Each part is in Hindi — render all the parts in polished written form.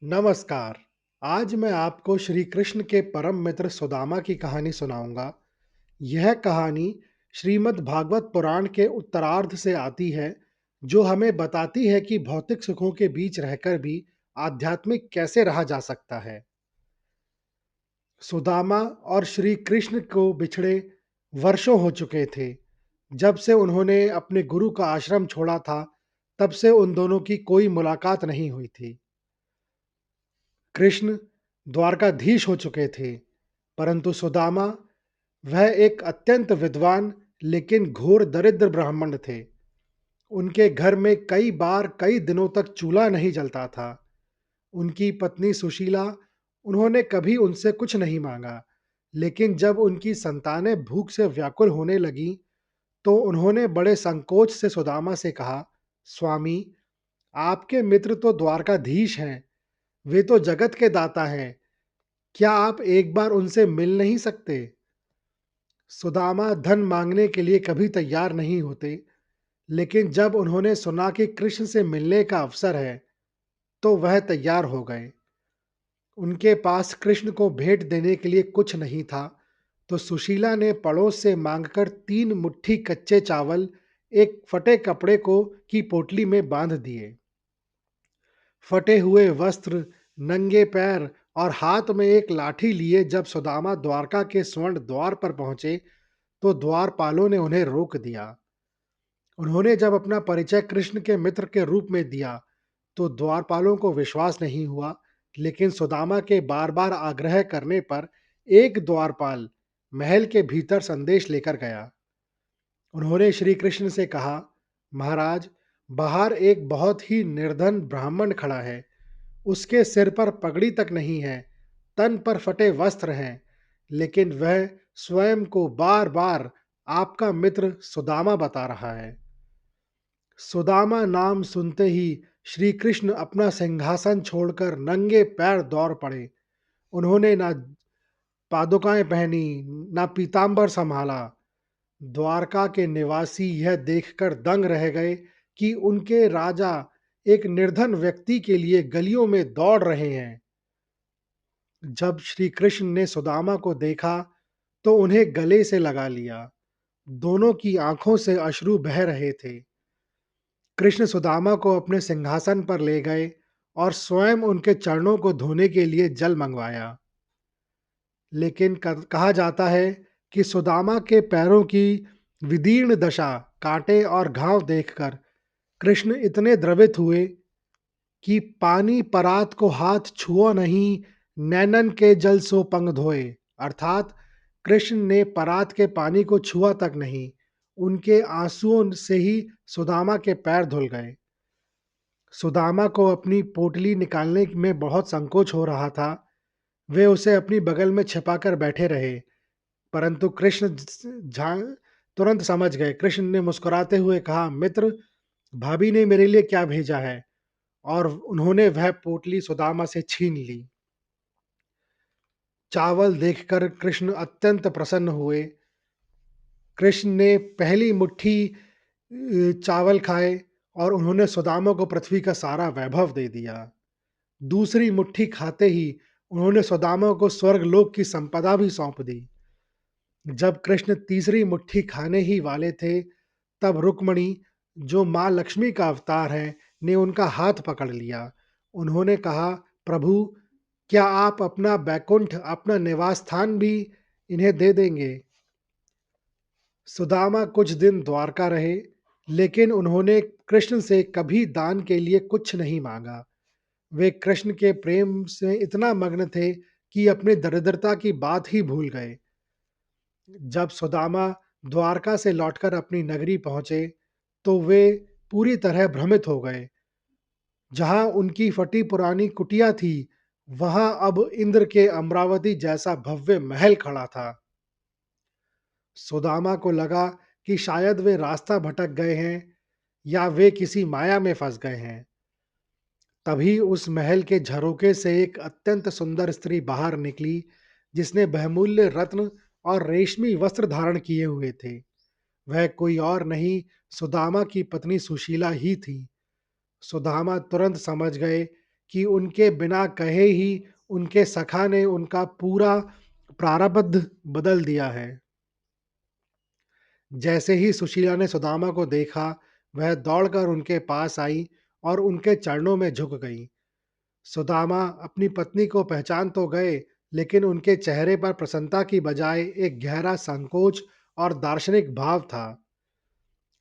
नमस्कार। आज मैं आपको श्री कृष्ण के परम मित्र सुदामा की कहानी सुनाऊंगा। यह कहानी श्रीमद् भागवत पुराण के उत्तरार्ध से आती है, जो हमें बताती है कि भौतिक सुखों के बीच रहकर भी आध्यात्मिक कैसे रहा जा सकता है। सुदामा और श्री कृष्ण को बिछड़े वर्षों हो चुके थे। जब से उन्होंने अपने गुरु का आश्रम छोड़ा था, तब से उन दोनों की कोई मुलाकात नहीं हुई थी। कृष्ण द्वारकाधीश हो चुके थे, परंतु सुदामा, वह एक अत्यंत विद्वान लेकिन घोर दरिद्र ब्राह्मण थे। उनके घर में कई बार कई दिनों तक चूल्हा नहीं जलता था। उनकी पत्नी सुशीला, उन्होंने कभी उनसे कुछ नहीं मांगा, लेकिन जब उनकी संतानें भूख से व्याकुल होने लगीं, तो उन्होंने बड़े संकोच से सुदामा से कहा, स्वामी, आपके मित्र तो द्वारकाधीश हैं, वे तो जगत के दाता हैं, क्या आप एक बार उनसे मिल नहीं सकते? सुदामा धन मांगने के लिए कभी तैयार नहीं होते, लेकिन जब उन्होंने सुना कि कृष्ण से मिलने का अवसर है, तो वह तैयार हो गए। उनके पास कृष्ण को भेंट देने के लिए कुछ नहीं था, तो सुशीला ने पड़ोस से मांगकर 3 मुट्ठी कच्चे चावल एक फटे कपड़े को की पोटली में बांध दिए। फटे हुए वस्त्र, नंगे पैर और हाथ में एक लाठी लिए जब सुदामा द्वारका के स्वर्ण द्वार पर पहुंचे, तो द्वारपालों ने उन्हें रोक दिया। उन्होंने जब अपना परिचय कृष्ण के मित्र के रूप में दिया, तो द्वारपालों को विश्वास नहीं हुआ, लेकिन सुदामा के बार-बार आग्रह करने पर एक द्वारपाल महल के भीतर संदेश लेकर गया। उन्होंने श्री कृष्ण से कहा, महाराज, बाहर एक बहुत ही निर्धन ब्राह्मण खड़ा है। उसके सिर पर पगड़ी तक नहीं है, तन पर फटे वस्त्र हैं, लेकिन वह स्वयं को बार-बार आपका मित्र सुदामा बता रहा है। सुदामा नाम सुनते ही श्री कृष्ण अपना सिंहासन छोड़कर नंगे पैर दौड़ पड़े। उन्होंने ना पादुकाएं पहनी, ना पीतांबर संभाला। द्वारका के निवासी यह देखकर दंग रह गए कि उनके राजा एक निर्धन व्यक्ति के लिए गलियों में दौड़ रहे हैं। जब श्री कृष्ण ने सुदामा को देखा, तो उन्हें गले से लगा लिया। दोनों की आंखों से अश्रु बह रहे थे। कृष्ण सुदामा को अपने सिंहासन पर ले गए और स्वयं उनके चरणों को धोने के लिए जल मंगवाया। लेकिन कहा जाता है कि सुदामा के पैरों की विदीर्ण दशा, कांटे और घाव देखकर कृष्ण इतने द्रवित हुए कि पानी परात को हाथ छुओ नहीं, नैनन के जल सो पंग धोए। अर्थात कृष्ण ने परात के पानी को छुआ तक नहीं, उनके आंसुओं से ही सुदामा के पैर धुल गए। सुदामा को अपनी पोटली निकालने में बहुत संकोच हो रहा था। वे उसे अपनी बगल में छिपाकर बैठे रहे, परंतु कृष्ण तुरंत समझ गए। कृष्ण ने मुस्कुराते हुए कहा, मित्र, भाभी ने मेरे लिए क्या भेजा है? और उन्होंने वह पोटली सुदामा से छीन ली। चावल देखकर कृष्ण अत्यंत प्रसन्न हुए। कृष्ण ने पहली मुट्ठी चावल खाए और उन्होंने सुदामा को पृथ्वी का सारा वैभव दे दिया। दूसरी मुट्ठी खाते ही उन्होंने सुदामा को स्वर्गलोक की संपदा भी सौंप दी। जब कृष्ण तीसरी मुट्ठी खाने ही वाले थे, तब रुक्मणी, जो माँ लक्ष्मी का अवतार है, ने उनका हाथ पकड़ लिया। उन्होंने कहा, प्रभु, क्या आप अपना बैकुंठ, अपना निवास स्थान भी इन्हें दे देंगे? सुदामा कुछ दिन द्वारका रहे, लेकिन उन्होंने कृष्ण से कभी दान के लिए कुछ नहीं मांगा। वे कृष्ण के प्रेम से इतना मग्न थे कि अपनी दरिद्रता की बात ही भूल गए। जब सुदामा द्वारका से लौटकर अपनी नगरी पहुंचे, तो वे पूरी तरह भ्रमित हो गए। जहां उनकी फटी पुरानी कुटिया थी, वहां अब इंद्र के अमरावती जैसा भव्य महल खड़ा था। सुदामा को लगा कि शायद वे रास्ता भटक गए हैं या वे किसी माया में फंस गए हैं। तभी उस महल के झरोखे से एक अत्यंत सुंदर स्त्री बाहर निकली, जिसने बहुमूल्य रत्न और रेशमी वस्त्र धारण किए हुए थे। वह कोई और नहीं, सुदामा की पत्नी सुशीला ही थी। सुदामा तुरंत समझ गए कि उनके बिना कहे ही उनके सखा ने उनका पूरा प्रारब्ध बदल दिया है। जैसे ही सुशीला ने सुदामा को देखा, वह दौड़कर उनके पास आई और उनके चरणों में झुक गई। सुदामा अपनी पत्नी को पहचान तो गए, लेकिन उनके चेहरे पर प्रसन्नता की बजाय एक गहरा संकोच और दार्शनिक भाव था।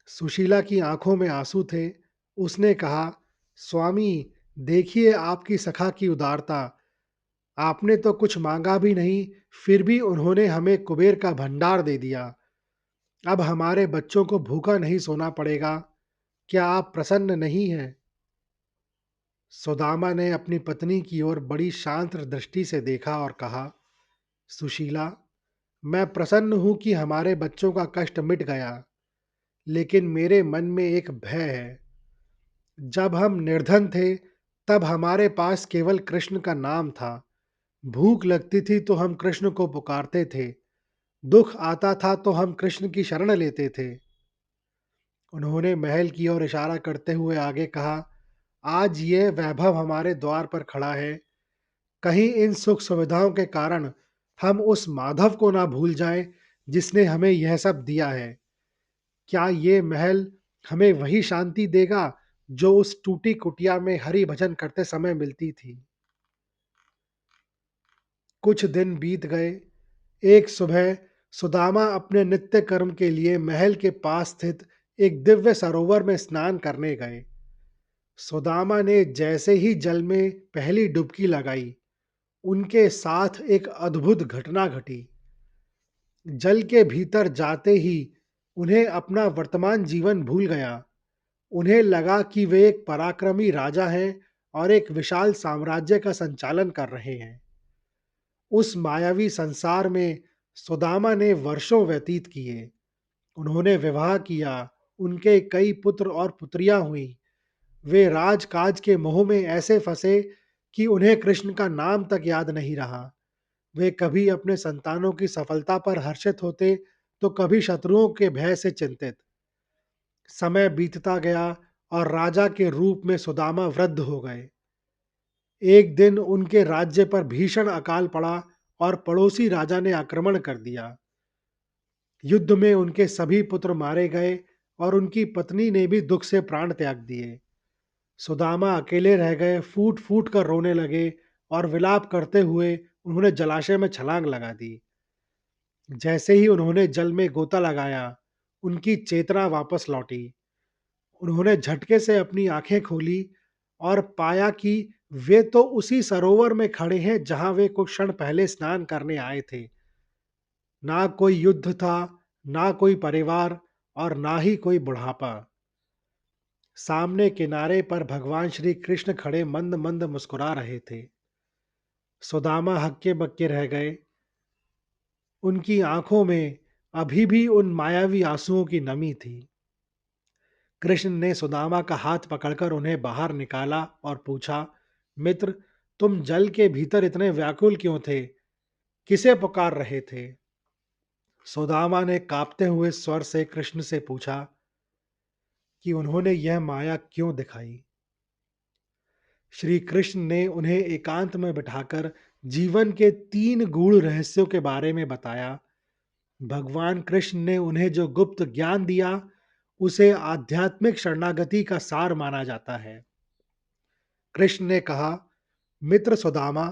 सुशीला की आंखों में आंसू थे। उसने कहा, स्वामी, देखिए आपकी सखा की उदारता। आपने तो कुछ मांगा भी नहीं, फिर भी उन्होंने हमें कुबेर का भंडार दे दिया। अब हमारे बच्चों को भूखा नहीं सोना पड़ेगा। क्या आप प्रसन्न नहीं हैं? सुदामा ने अपनी पत्नी की ओर बड़ी शांत दृष्टि से देखा और कहा, सुशीला, मैं प्रसन्न हूं कि हमारे बच्चों का कष्ट मिट गया, लेकिन मेरे मन में एक भय है। जब हम निर्धन थे, तब हमारे पास केवल कृष्ण का नाम था। भूख लगती थी तो हम कृष्ण को पुकारते थे, दुख आता था तो हम कृष्ण की शरण लेते थे। उन्होंने महल की ओर इशारा करते हुए आगे कहा, आज यह वैभव हमारे द्वार पर खड़ा है। कहीं इन सुख सुविधाओं के कारण हम उस माधव को ना भूल जाएं, जिसने हमें यह सब दिया है। क्या ये महल हमें वही शांति देगा जो उस टूटी कुटिया में हरि भजन करते समय मिलती थी? कुछ दिन बीत गए। एक सुबह सुदामा अपने नित्य कर्म के लिए महल के पास स्थित एक दिव्य सरोवर में स्नान करने गए। सुदामा ने जैसे ही जल में पहली डुबकी लगाई, उनके साथ एक अद्भुत घटना घटी। जल के भीतर जाते ही उन्हें अपना वर्तमान जीवन भूल गया। उन्हें लगा कि वे एक पराक्रमी राजा हैं और एक विशाल साम्राज्य का संचालन कर रहे हैं। उस मायावी संसार में सुदामा ने वर्षों व्यतीत किए। उन्होंने विवाह किया, उनके कई पुत्र और पुत्रियां हुई। वे राजकाज के मोह में ऐसे फंसे कि उन्हें कृष्ण का नाम तक याद नहीं रहा। वे कभी अपने संतानों की सफलता पर हर्षित होते, तो कभी शत्रुओं के भय से चिंतित। समय बीतता गया और राजा के रूप में सुदामा वृद्ध हो गए। एक दिन उनके राज्य पर भीषण अकाल पड़ा और पड़ोसी राजा ने आक्रमण कर दिया। युद्ध में उनके सभी पुत्र मारे गए और उनकी पत्नी ने भी दुख से प्राण त्याग दिए। सुदामा अकेले रह गए, फूट फूट कर रोने लगे और विलाप करते हुए उन्होंने जलाशय में छलांग लगा दी। जैसे ही उन्होंने जल में गोता लगाया, उनकी चेतना वापस लौटी। उन्होंने झटके से अपनी आंखें खोली और पाया कि वे तो उसी सरोवर में खड़े हैं जहां वे कुछ क्षण पहले स्नान करने आए थे। ना कोई युद्ध था, ना कोई परिवार और ना ही कोई बुढ़ापा। सामने किनारे पर भगवान श्री कृष्ण खड़े मंद मंद मुस्कुरा रहे थे। सुदामा हक्के बक्के रह गए। उनकी आंखों में अभी भी उन मायावी आंसुओं की नमी थी। कृष्ण ने सुदामा का हाथ पकड़कर उन्हें बाहर निकाला और पूछा, मित्र, तुम जल के भीतर इतने व्याकुल क्यों थे? किसे पुकार रहे थे? सुदामा ने कांपते हुए स्वर से कृष्ण से पूछा कि उन्होंने यह माया क्यों दिखाई। श्री कृष्ण ने उन्हें एकांत में बिठाकर जीवन के 3 गूढ़ रहस्यों के बारे में बताया। भगवान कृष्ण ने उन्हें जो गुप्त ज्ञान दिया, उसे आध्यात्मिक शरणागति का सार माना जाता है। कृष्ण ने कहा, मित्र सुदामा,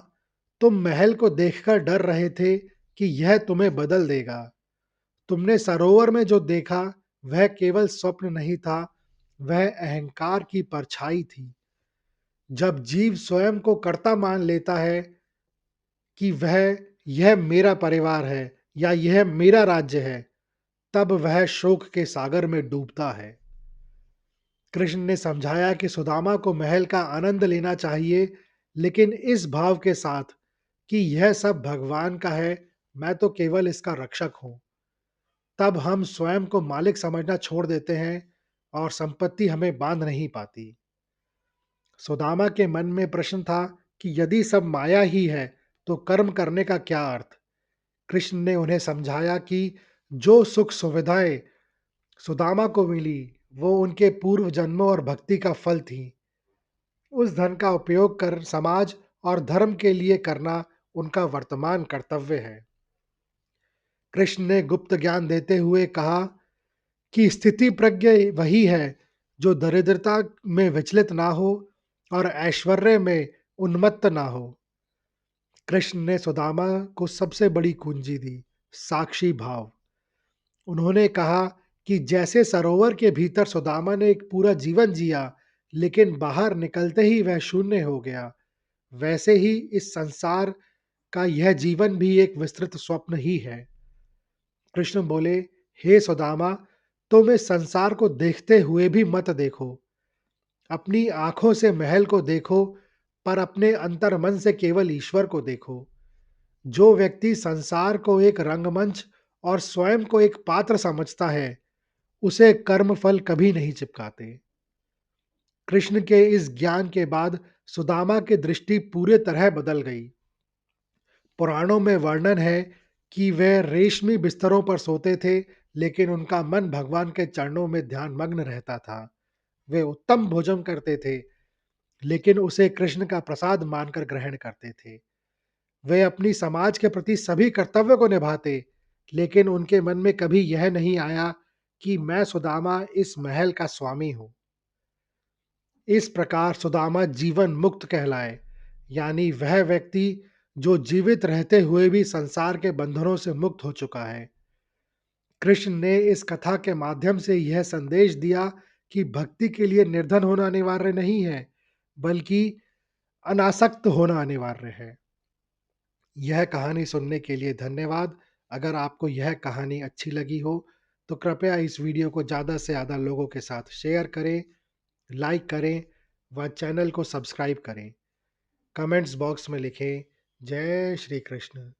तुम महल को देखकर डर रहे थे कि यह तुम्हें बदल देगा। तुमने सरोवर में जो देखा, वह केवल स्वप्न नहीं था, वह अहंकार की परछाई थी। जब जीव स्वयं को कर्ता मान लेता है कि वह यह मेरा परिवार है या यह मेरा राज्य है, तब वह शोक के सागर में डूबता है। कृष्ण ने समझाया कि सुदामा को महल का आनंद लेना चाहिए, लेकिन इस भाव के साथ कि यह सब भगवान का है, मैं तो केवल इसका रक्षक हूं। तब हम स्वयं को मालिक समझना छोड़ देते हैं और संपत्ति हमें बांध नहीं पाती। सुदामा के मन में प्रश्न था कि यदि सब माया ही है, तो कर्म करने का क्या अर्थ? कृष्ण ने उन्हें समझाया कि जो सुख सुविधाएं सुदामा को मिली, वो उनके पूर्व जन्मों और भक्ति का फल थी। उस धन का उपयोग कर समाज और धर्म के लिए करना उनका वर्तमान कर्तव्य है। कृष्ण ने गुप्त ज्ञान देते हुए कहा कि स्थिति प्रज्ञ वही है जो दरिद्रता में विचलित ना हो और ऐश्वर्य में उन्मत्त ना हो। कृष्ण ने सुदामा को सबसे बड़ी कुंजी दी, साक्षी भाव। उन्होंने कहा कि जैसे सरोवर के भीतर सुदामा ने एक पूरा जीवन जिया, लेकिन बाहर निकलते ही वह शून्य हो गया, वैसे ही इस संसार का यह जीवन भी एक विस्तृत स्वप्न ही है। कृष्ण बोले, हे सुदामा, तुम इस संसार को देखते हुए भी मत देखो। अपनी आंखों से महल को देखो, पर अपने अंतर मन से केवल ईश्वर को देखो। जो व्यक्ति संसार को एक रंगमंच और स्वयं को एक पात्र समझता है, उसे कर्म फल कभी नहीं चिपकाते। कृष्ण के इस ज्ञान के बाद सुदामा की दृष्टि पूरे तरह बदल गई। पुराणों में वर्णन है कि वे रेशमी बिस्तरों पर सोते थे, लेकिन उनका मन भगवान के चरणों में ध्यान मग्न रहता था। वे उत्तम भोजन करते थे, लेकिन उसे कृष्ण का प्रसाद मानकर ग्रहण करते थे। वे अपनी समाज के प्रति सभी कर्तव्य को निभाते, लेकिन उनके मन में कभी यह नहीं आया कि मैं सुदामा इस महल का स्वामी हूँ। इस प्रकार सुदामा जीवन मुक्त कहलाए, यानी वह व्यक्ति जो जीवित रहते हुए भी संसार के बंधनों से मुक्त हो चुका है। कृष्ण ने इस कथा के माध्यम से यह संदेश दिया कि भक्ति के लिए निर्धन होना अनिवार्य नहीं है, बल्कि अनासक्त होना अनिवार्य है। यह कहानी सुनने के लिए धन्यवाद। अगर आपको यह कहानी अच्छी लगी हो, तो कृपया इस वीडियो को ज़्यादा से ज़्यादा लोगों के साथ शेयर करें, लाइक करें व चैनल को सब्सक्राइब करें। कमेंट्स बॉक्स में लिखें, जय श्री कृष्ण।